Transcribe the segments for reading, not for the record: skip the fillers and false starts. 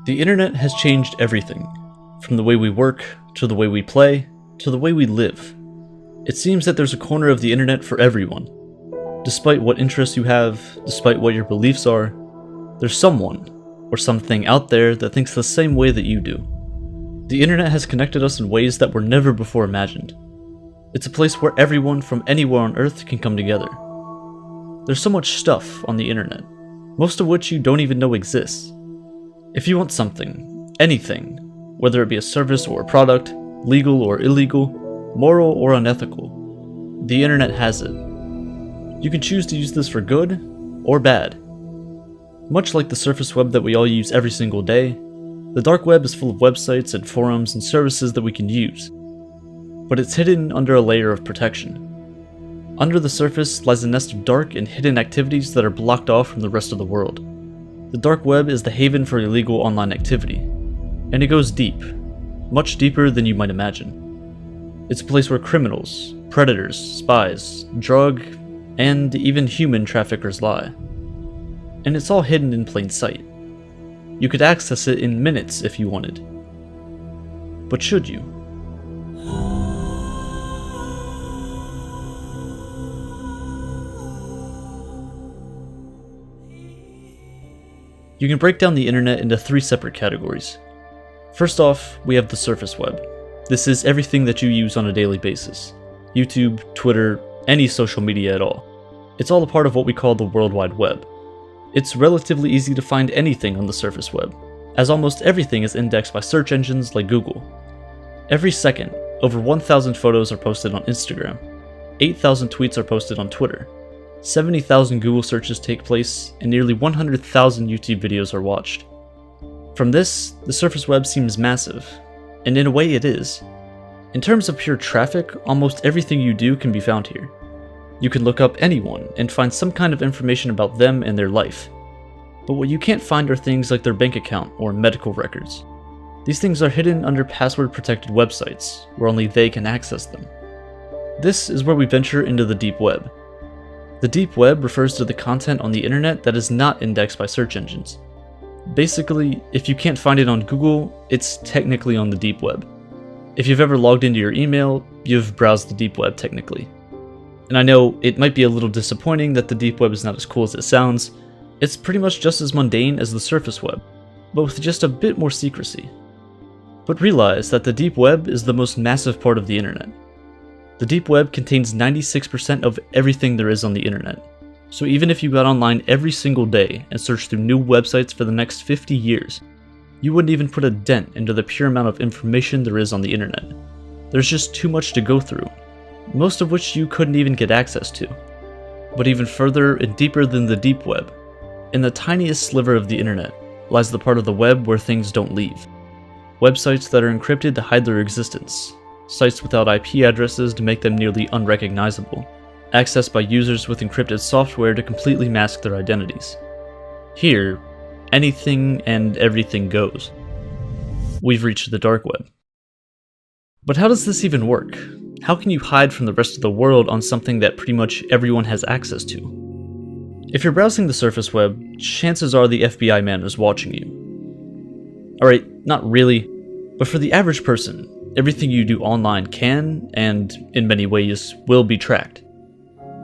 The internet has changed everything, from the way we work, to the way we play, to the way we live. It seems that there's a corner of the internet for everyone. Despite what interests you have, despite what your beliefs are, there's someone, or something out there that thinks the same way that you do. The internet has connected us in ways that were never before imagined. It's a place where everyone from anywhere on Earth can come together. There's so much stuff on the internet, most of which you don't even know exists. If you want something, anything, whether it be a service or a product, legal or illegal, moral or unethical, the internet has it. You can choose to use this for good or bad. Much like the surface web that we all use every single day, the dark web is full of websites and forums and services that we can use, but it's hidden under a layer of protection. Under the surface lies a nest of dark and hidden activities that are blocked off from the rest of the world. The dark web is the haven for illegal online activity, and it goes deep, much deeper than you might imagine. It's a place where criminals, predators, spies, drug, and even human traffickers lie. And it's all hidden in plain sight. You could access it in minutes if you wanted. But should you? You can break down the internet into three separate categories. First off, we have the surface web. This is everything that you use on a daily basis. YouTube, Twitter, any social media at all. It's all a part of what we call the World Wide Web. It's relatively easy to find anything on the surface web, as almost everything is indexed by search engines like Google. Every second, over 1,000 photos are posted on Instagram, 8,000 tweets are posted on Twitter, 70,000 Google searches take place, and nearly 100,000 YouTube videos are watched. From this, the surface web seems massive, and in a way it is. In terms of pure traffic, almost everything you do can be found here. You can look up anyone and find some kind of information about them and their life. But what you can't find are things like their bank account or medical records. These things are hidden under password-protected websites, where only they can access them. This is where we venture into the deep web. The deep web refers to the content on the internet that is not indexed by search engines. Basically, if you can't find it on Google, it's technically on the deep web. If you've ever logged into your email, you've browsed the deep web technically. And I know it might be a little disappointing that the deep web is not as cool as it sounds. It's pretty much just as mundane as the surface web, but with just a bit more secrecy. But realize that the deep web is the most massive part of the internet. The deep web contains 96% of everything there is on the internet. So even if you got online every single day and searched through new websites for the next 50 years, you wouldn't even put a dent into the pure amount of information there is on the internet. There's just too much to go through, most of which you couldn't even get access to. But even further and deeper than the deep web, in the tiniest sliver of the internet, lies the part of the web where things don't leave. Websites that are encrypted to hide their existence, sites without IP addresses to make them nearly unrecognizable, accessed by users with encrypted software to completely mask their identities. Here, anything and everything goes. We've reached the dark web. But how does this even work? How can you hide from the rest of the world on something that pretty much everyone has access to? If you're browsing the surface web, chances are the FBI man is watching you. Alright, not really, but for the average person, everything you do online can, and in many ways, will be tracked.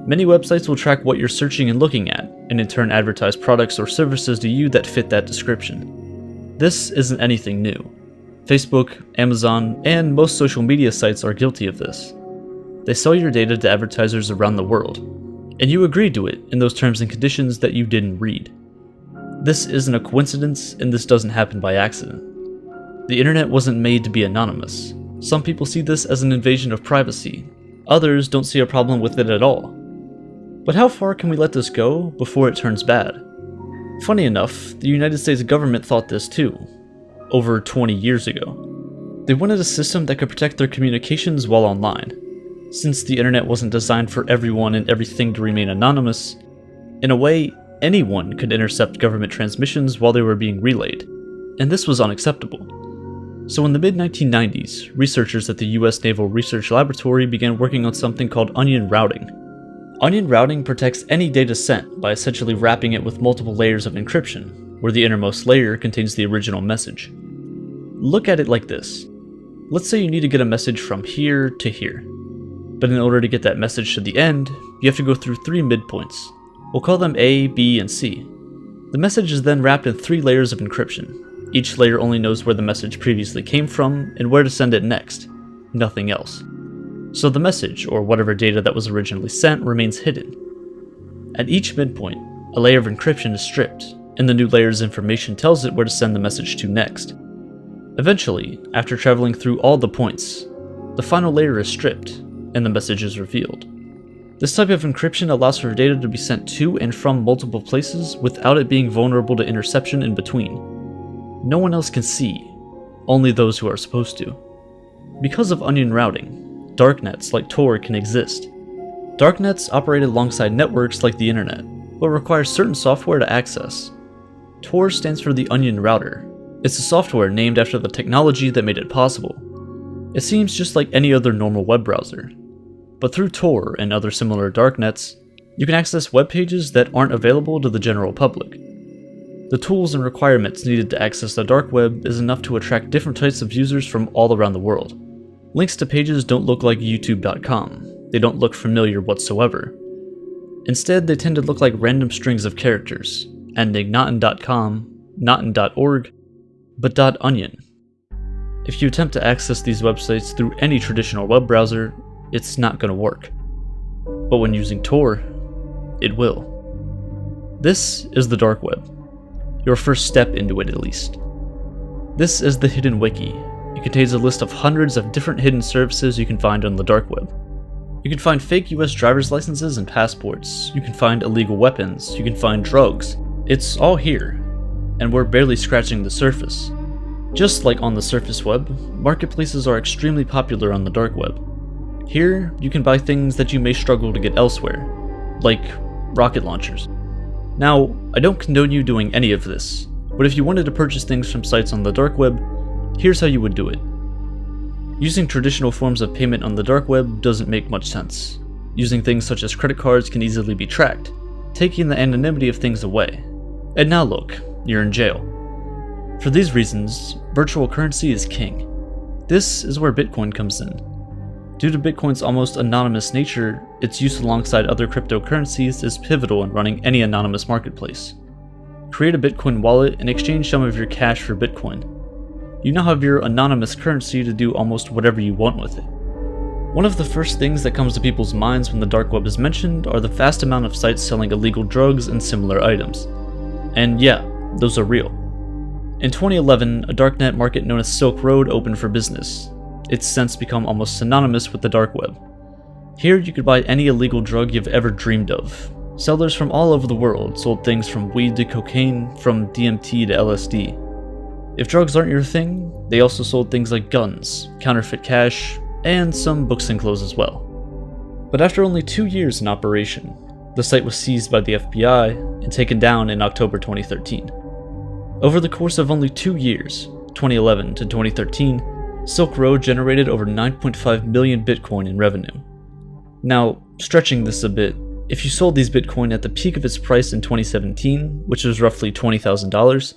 Many websites will track what you're searching and looking at, and in turn advertise products or services to you that fit that description. This isn't anything new. Facebook, Amazon, and most social media sites are guilty of this. They sell your data to advertisers around the world, and you agree to it in those terms and conditions that you didn't read. This isn't a coincidence, and this doesn't happen by accident. The internet wasn't made to be anonymous. Some people see this as an invasion of privacy. Others don't see a problem with it at all. But how far can we let this go before it turns bad? Funny enough, the United States government thought this too, over 20 years ago. They wanted a system that could protect their communications while online. Since the internet wasn't designed for everyone and everything to remain anonymous, in a way, anyone could intercept government transmissions while they were being relayed, and this was unacceptable. So in the mid-1990s, researchers at the US Naval Research Laboratory began working on something called onion routing. Onion routing protects any data sent by essentially wrapping it with multiple layers of encryption, where the innermost layer contains the original message. Look at it like this. Let's say you need to get a message from here to here. But in order to get that message to the end, you have to go through 3 midpoints. We'll call them A, B, and C. The message is then wrapped in 3 layers of encryption. Each layer only knows where the message previously came from and where to send it next. Nothing else. So the message, or whatever data that was originally sent, remains hidden. At each midpoint, a layer of encryption is stripped, and the new layer's information tells it where to send the message to next. Eventually, after traveling through all the points, the final layer is stripped, and the message is revealed. This type of encryption allows for data to be sent to and from multiple places without it being vulnerable to interception in between. No one else can see, only those who are supposed to. Because of onion routing, darknets like Tor can exist. Darknets operate alongside networks like the internet, but require certain software to access. Tor stands for the Onion Router. It's a software named after the technology that made it possible. It seems just like any other normal web browser. But through Tor and other similar darknets, you can access web pages that aren't available to the general public. The tools and requirements needed to access the dark web is enough to attract different types of users from all around the world. Links to pages don't look like youtube.com. They don't look familiar whatsoever. Instead, they tend to look like random strings of characters, ending not in .com, not in .org, but .onion. If you attempt to access these websites through any traditional web browser, it's not going to work. But when using Tor, it will. This is the dark web. Your first step into it, at least. This is the Hidden Wiki. It contains a list of hundreds of different hidden services you can find on the dark web. You can find fake US driver's licenses and passports. You can find illegal weapons. You can find drugs. It's all here, and we're barely scratching the surface. Just like on the surface web, marketplaces are extremely popular on the dark web. Here, you can buy things that you may struggle to get elsewhere, like rocket launchers. Now, I don't condone you doing any of this, but if you wanted to purchase things from sites on the dark web, here's how you would do it. Using traditional forms of payment on the dark web doesn't make much sense. Using things such as credit cards can easily be tracked, taking the anonymity of things away. And now look, you're in jail. For these reasons, virtual currency is king. This is where Bitcoin comes in. Due to Bitcoin's almost anonymous nature, its use alongside other cryptocurrencies is pivotal in running any anonymous marketplace. Create a Bitcoin wallet and exchange some of your cash for Bitcoin. You now have your anonymous currency to do almost whatever you want with it. One of the first things that comes to people's minds when the dark web is mentioned are the vast amount of sites selling illegal drugs and similar items. And yeah, those are real. In 2011, a darknet market known as Silk Road opened for business. It's since become almost synonymous with the dark web. Here you could buy any illegal drug you've ever dreamed of. Sellers from all over the world sold things from weed to cocaine, from DMT to LSD. If drugs aren't your thing, they also sold things like guns, counterfeit cash, and some books and clothes as well. But after only 2 years in operation, the site was seized by the FBI and taken down in October 2013. Over the course of only 2 years, 2011 to 2013, Silk Road generated over 9.5 million Bitcoin in revenue. Now, stretching this a bit, if you sold these Bitcoin at the peak of its price in 2017, which was roughly $20,000,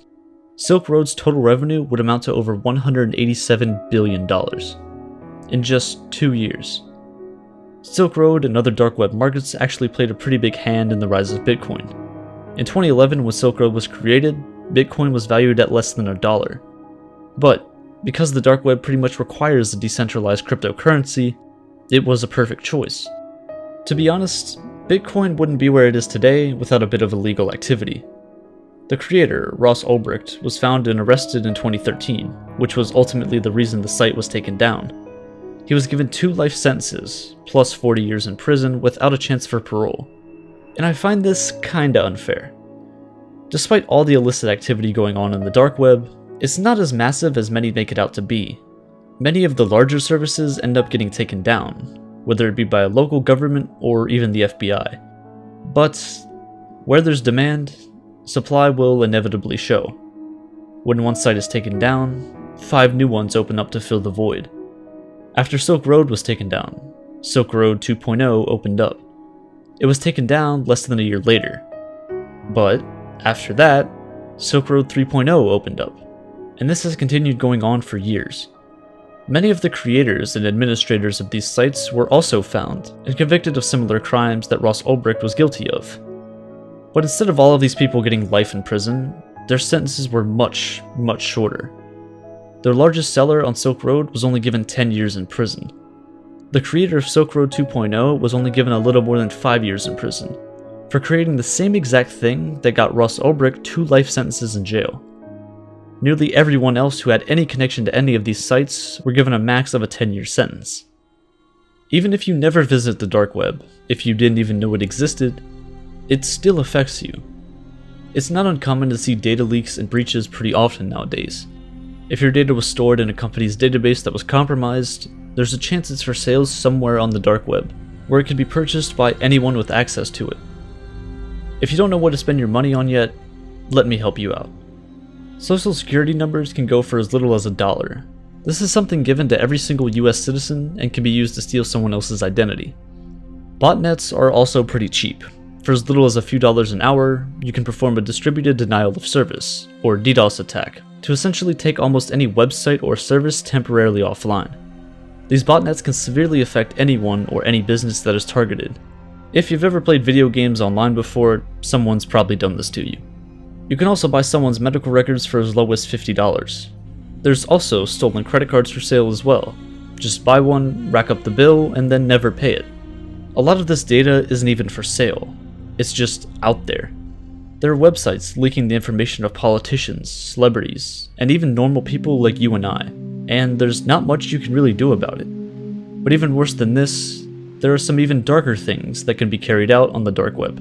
Silk Road's total revenue would amount to over $187 billion in just 2 years. Silk Road and other dark web markets actually played a pretty big hand in the rise of Bitcoin. In 2011, when Silk Road was created, Bitcoin was valued at less than $1. But because the dark web pretty much requires a decentralized cryptocurrency, it was a perfect choice. To be honest, Bitcoin wouldn't be where it is today without a bit of illegal activity. The creator, Ross Ulbricht, was found and arrested in 2013, which was ultimately the reason the site was taken down. He was given 2 life sentences, plus 40 years in prison without a chance for parole. And I find this kinda unfair. Despite all the illicit activity going on in the dark web, it's not as massive as many make it out to be. Many of the larger services end up getting taken down, whether it be by a local government or even the FBI. But where there's demand, supply will inevitably show. When one site is taken down, 5 new ones open up to fill the void. After Silk Road was taken down, Silk Road 2.0 opened up. It was taken down less than a year later. But after that, Silk Road 3.0 opened up, and this has continued going on for years. Many of the creators and administrators of these sites were also found and convicted of similar crimes that Ross Ulbricht was guilty of. But instead of all of these people getting life in prison, their sentences were much, much shorter. Their largest seller on Silk Road was only given 10 years in prison. The creator of Silk Road 2.0 was only given a little more than 5 years in prison, for creating the same exact thing that got Ross Ulbricht 2 life sentences in jail. Nearly everyone else who had any connection to any of these sites were given a max of a 10-year sentence. Even if you never visit the dark web, if you didn't even know it existed, it still affects you. It's not uncommon to see data leaks and breaches pretty often nowadays. If your data was stored in a company's database that was compromised, there's a chance it's for sale somewhere on the dark web, where it can be purchased by anyone with access to it. If you don't know what to spend your money on yet, let me help you out. Social security numbers can go for as little as $1. This is something given to every single US citizen and can be used to steal someone else's identity. Botnets are also pretty cheap. For as little as a few dollars an hour, you can perform a distributed denial of service, or DDoS attack, to essentially take almost any website or service temporarily offline. These botnets can severely affect anyone or any business that is targeted. If you've ever played video games online before, someone's probably done this to you. You can also buy someone's medical records for as low as $50. There's also stolen credit cards for sale as well. Just buy one, rack up the bill, and then never pay it. A lot of this data isn't even for sale. It's just out there. There are websites leaking the information of politicians, celebrities, and even normal people like you and I, and there's not much you can really do about it. But even worse than this, there are some even darker things that can be carried out on the dark web.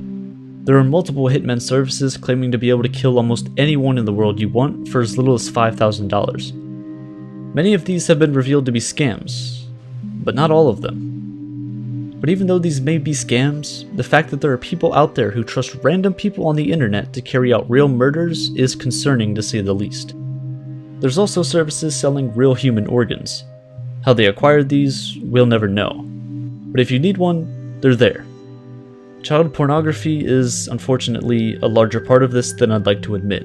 There are multiple hitmen services claiming to be able to kill almost anyone in the world you want for as little as $5,000. Many of these have been revealed to be scams, but not all of them. But even though these may be scams, the fact that there are people out there who trust random people on the internet to carry out real murders is concerning to say the least. There's also services selling real human organs. How they acquired these, we'll never know. But if you need one, they're there. Child pornography is, unfortunately, a larger part of this than I'd like to admit.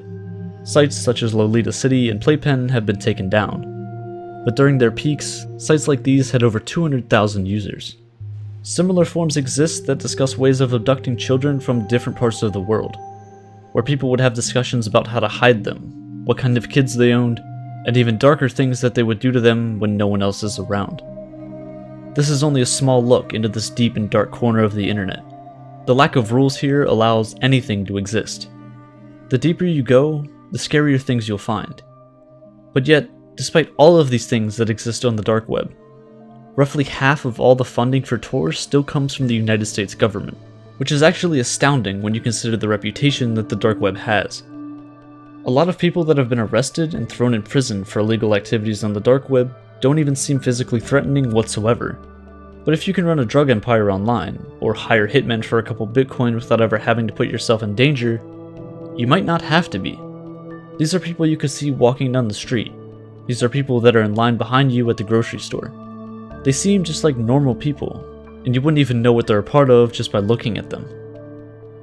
Sites such as Lolita City and Playpen have been taken down. But during their peaks, sites like these had over 200,000 users. Similar forums exist that discuss ways of abducting children from different parts of the world, where people would have discussions about how to hide them, what kind of kids they owned, and even darker things that they would do to them when no one else is around. This is only a small look into this deep and dark corner of the internet. The lack of rules here allows anything to exist. The deeper you go, the scarier things you'll find. But yet, despite all of these things that exist on the dark web, roughly half of all the funding for Tor still comes from the United States government, which is actually astounding when you consider the reputation that the dark web has. A lot of people that have been arrested and thrown in prison for illegal activities on the dark web don't even seem physically threatening whatsoever. But if you can run a drug empire online, or hire hitmen for a couple Bitcoin without ever having to put yourself in danger, you might not have to be. These are people you could see walking down the street. These are people that are in line behind you at the grocery store. They seem just like normal people, and you wouldn't even know what they're a part of just by looking at them.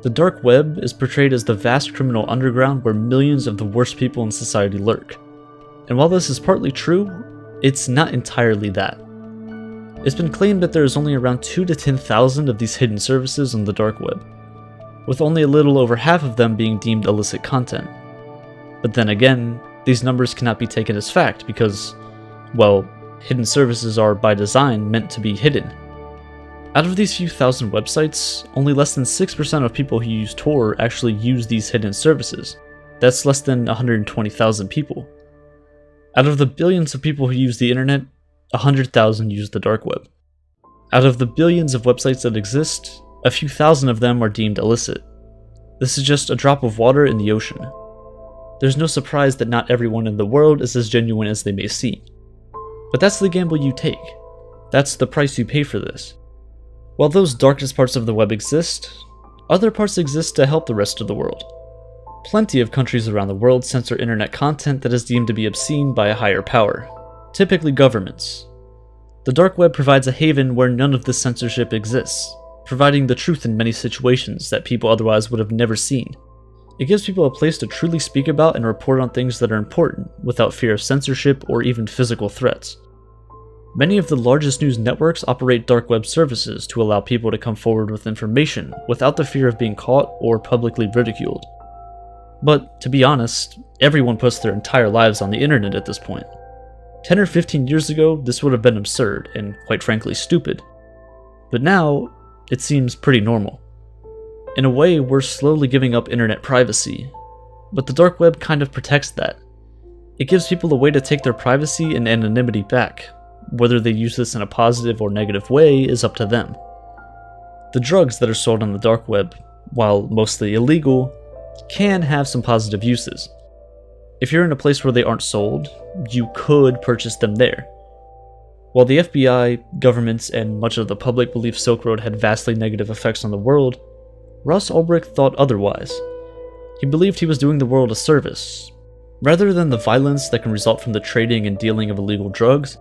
The dark web is portrayed as the vast criminal underground where millions of the worst people in society lurk. And while this is partly true, it's not entirely that. It's been claimed that there is only around 2 to 10,000 of these hidden services on the dark web, with only a little over half of them being deemed illicit content. But then again, these numbers cannot be taken as fact because, well, hidden services are by design meant to be hidden. Out of these few thousand websites, only less than 6% of people who use Tor actually use these hidden services. That's less than 120,000 people. Out of the billions of people who use the internet, 100,000 use the dark web. Out of the billions of websites that exist, a few thousand of them are deemed illicit. This is just a drop of water in the ocean. There's no surprise that not everyone in the world is as genuine as they may seem. But that's the gamble you take. That's the price you pay for this. While those darkest parts of the web exist, other parts exist to help the rest of the world. Plenty of countries around the world censor internet content that is deemed to be obscene by a higher power, typically governments. The dark web provides a haven where none of this censorship exists, providing the truth in many situations that people otherwise would have never seen. It gives people a place to truly speak about and report on things that are important, without fear of censorship or even physical threats. Many of the largest news networks operate dark web services to allow people to come forward with information without the fear of being caught or publicly ridiculed. But, to be honest, everyone puts their entire lives on the internet at this point. 10 or 15 years ago, this would have been absurd and, quite frankly, stupid. But now, it seems pretty normal. In a way, we're slowly giving up internet privacy, but the dark web kind of protects that. It gives people a way to take their privacy and anonymity back. Whether they use this in a positive or negative way is up to them. The drugs that are sold on the dark web, while mostly illegal, can have some positive uses. If you're in a place where they aren't sold, you could purchase them there. While the FBI, governments, and much of the public believe Silk Road had vastly negative effects on the world, Ross Ulbricht thought otherwise. He believed he was doing the world a service. Rather than the violence that can result from the trading and dealing of illegal drugs,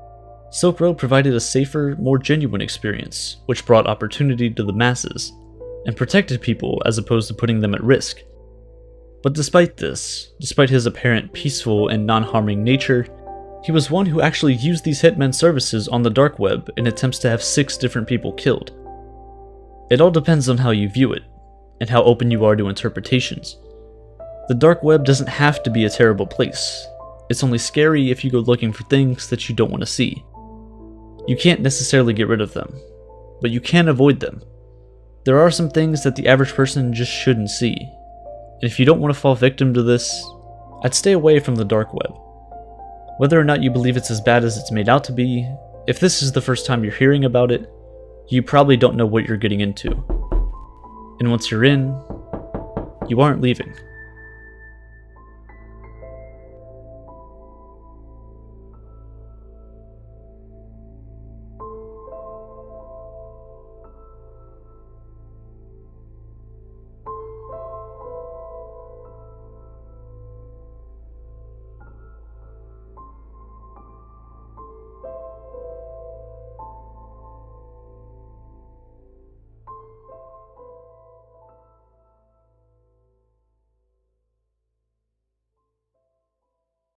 Silk Road provided a safer, more genuine experience, which brought opportunity to the masses, and protected people as opposed to putting them at risk. But despite this, despite his apparent peaceful and non-harming nature, he was one who actually used these hitmen services on the dark web in attempts to have 6 different people killed. It all depends on how you view it, and how open you are to interpretations. The dark web doesn't have to be a terrible place. It's only scary if you go looking for things that you don't want to see. You can't necessarily get rid of them, but you can avoid them. There are some things that the average person just shouldn't see. And if you don't want to fall victim to this, I'd stay away from the dark web. Whether or not you believe it's as bad as it's made out to be, if this is the first time you're hearing about it, you probably don't know what you're getting into. And once you're in, you aren't leaving.